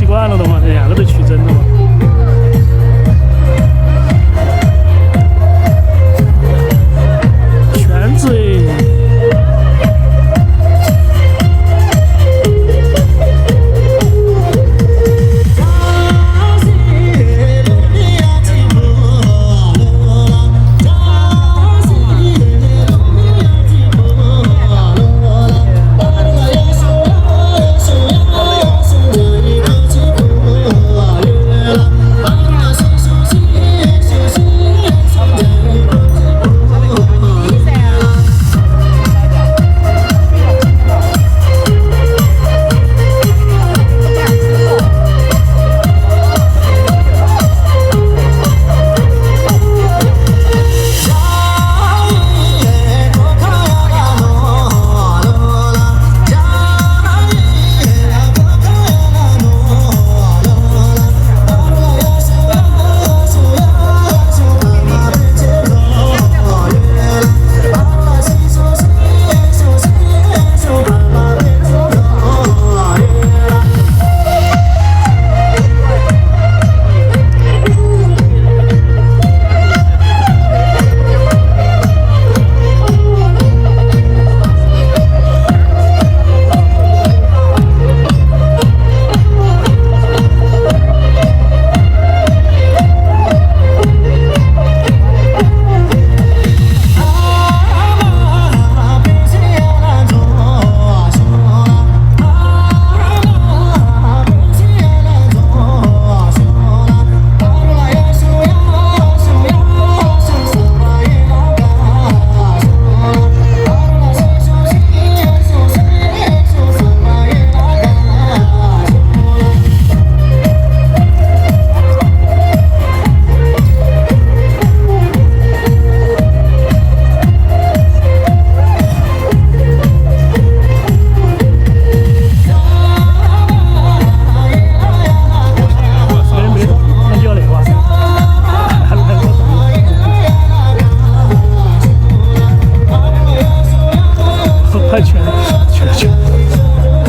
惯了的嘛，这两个都取真的嘛。全子哎。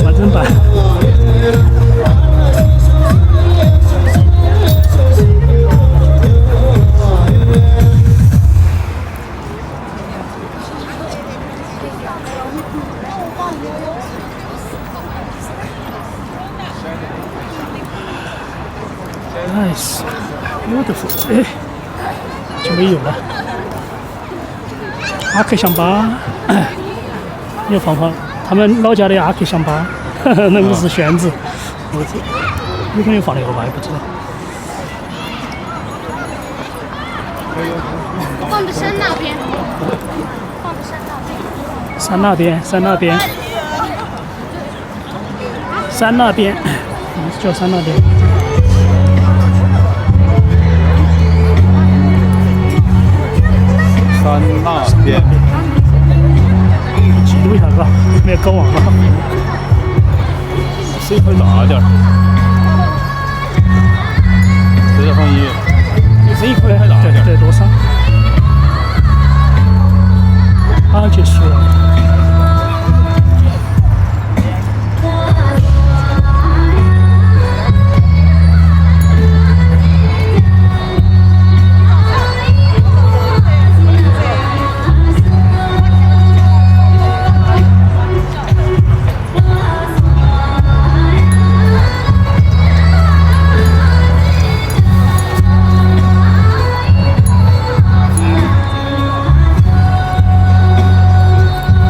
完整版。Nice, beautiful， 哎，就没有了。阿克香巴，又放放他们老家的阿克香巴，那个是宣子，我这有可能放那个吧，也不知道。放的山那边，放的山那边。山那边，山那边，山那边，叫山那边。 山那边，记录一下嘎，没搞忘了。声音会大点儿，这再放音乐，你声音可以还大点儿。对，多少？好像结束了。 我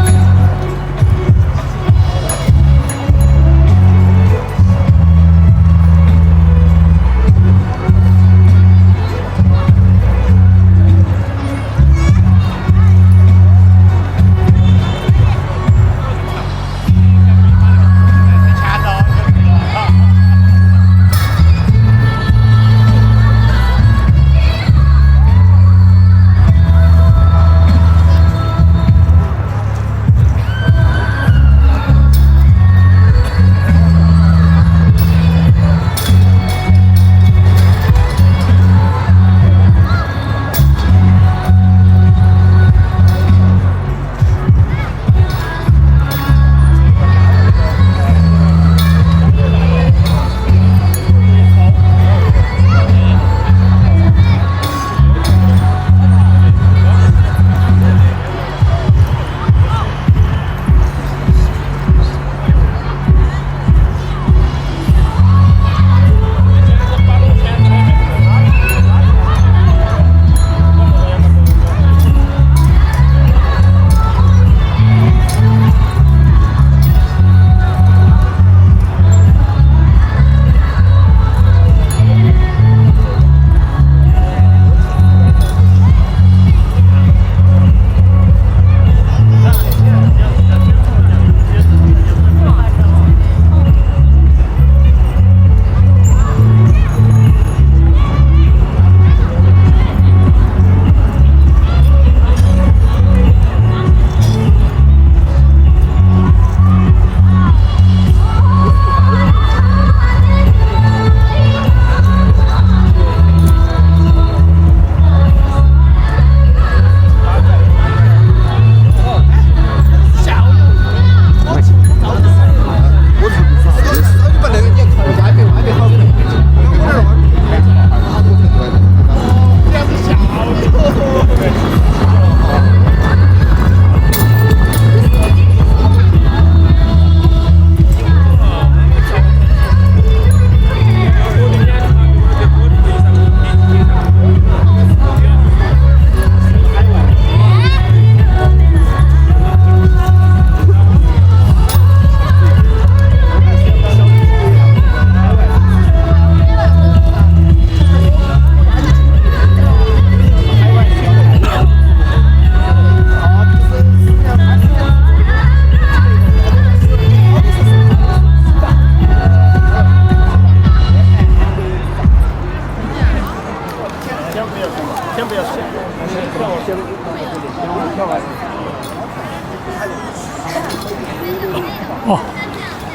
哦，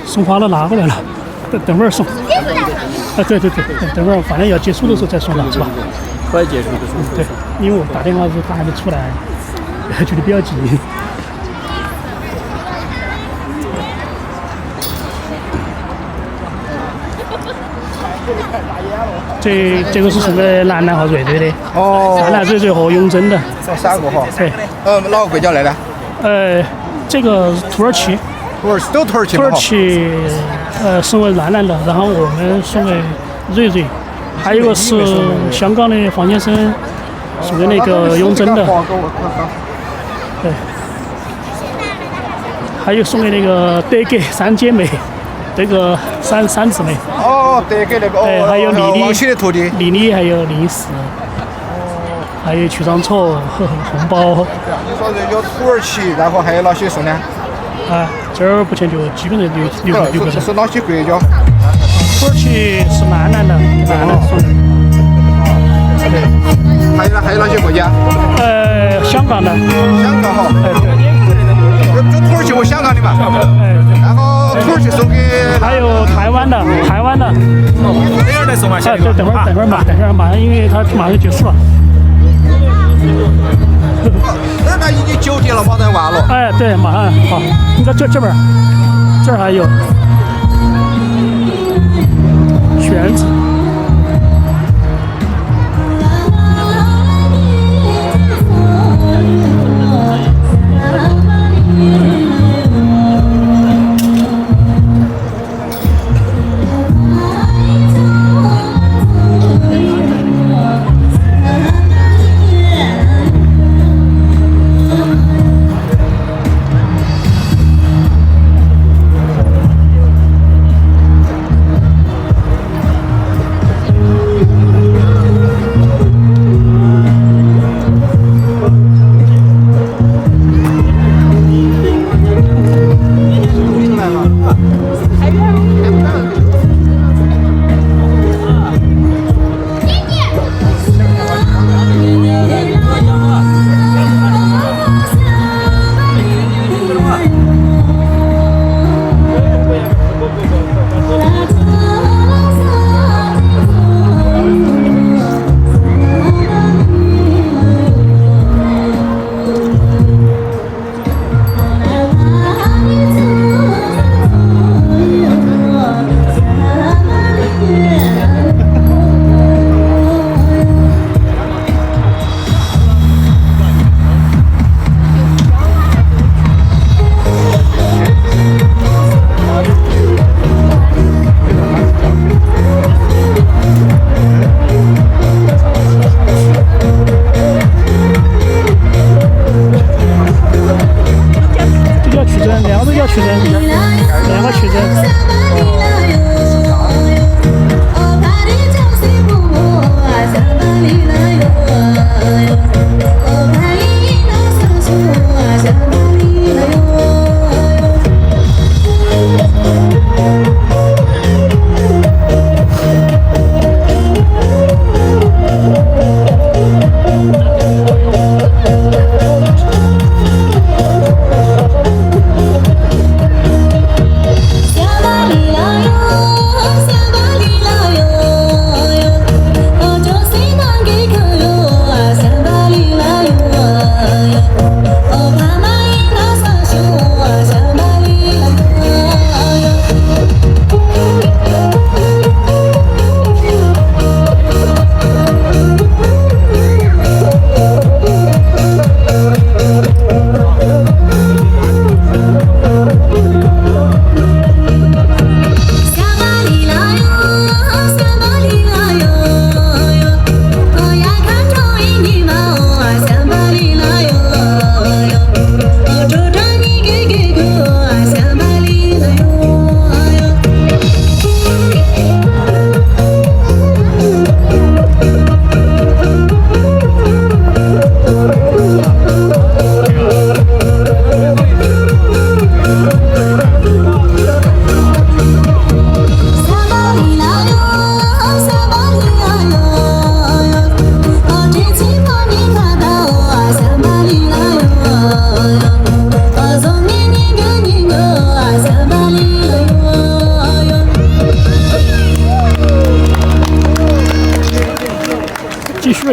送花了拿过来了，等会儿送。对，等会儿反正要结束的时候再送了，是吧？快结束的时候。对，因为我打电话的时候他还没出来，觉得比较急。这个是送给楠楠和瑞瑞的。哦，楠楠、瑞瑞和永贞的。这三个哈。对。哪个国家来的？这个土耳其。土耳其。土耳其送给楠楠的，然后我们送给瑞瑞，还有一个是香港的黄先生送给那个永贞的。对。还有送给那个德格三姐妹。这个三姊妹。哦，对，给那个还有丽丽，王希的徒弟。丽丽还有林氏。还有区长错红包。你说这有土耳其，然后还有哪些送呢？啊，这儿目前就基本上六个人。是哪些国家？土耳其是楠楠的，楠楠送的。对。还有哪些国家？香港的。香港哈。对。就土耳其和香港的嘛。然后土耳其送给。还有台湾的。等会儿再送嘛，对，等会儿马上，因为他马上结束了。那已经9点了，马上完了。哎，对，马上好。你看这边，这儿还有玄子。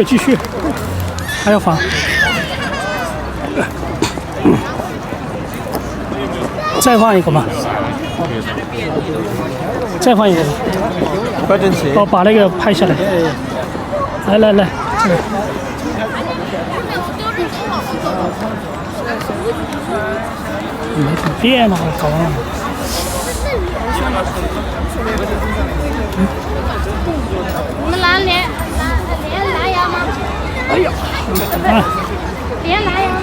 会继续，还要放。再放一个嘛，再放一个吧。摆整齐。哦，把那个拍下来。来来来，这个。没怎么变了，好高啊！你们拿连蓝牙吗？哎呀，啊，连蓝牙吗？